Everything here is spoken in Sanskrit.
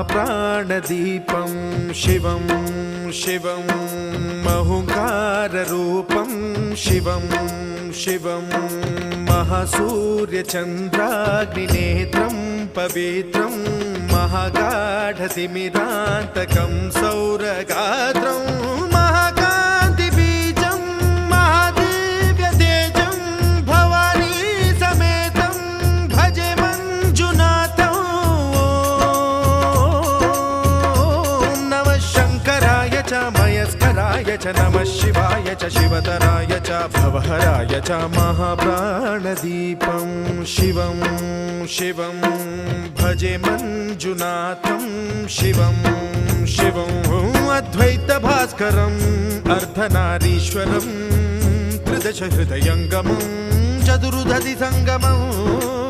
महाप्राणदीपं शिवं शिवं महुङ्काररूपं शिवं शिवं महासूर्यचन्द्राग्निनेत्रं पवित्रं महागाढतिमिरान्तकं सौरगात्रं महाकान्तिबीजं महादिव्यतेजं भवानी समेतं भजे मञ्जुनाथं। ॐ नमः शङ्कराय च मयस्कराय च नमः शिवाय च शिवतराय च भवहराय च महाप्राणदीपं शिवं शिवं भजे मञ्जुनाथं शिवं शिवं अद्वैतभास्करम् अर्धनारीश्वरं त्रिदश हृदयङ्गमं चतुर्दधि सङ्गमम्।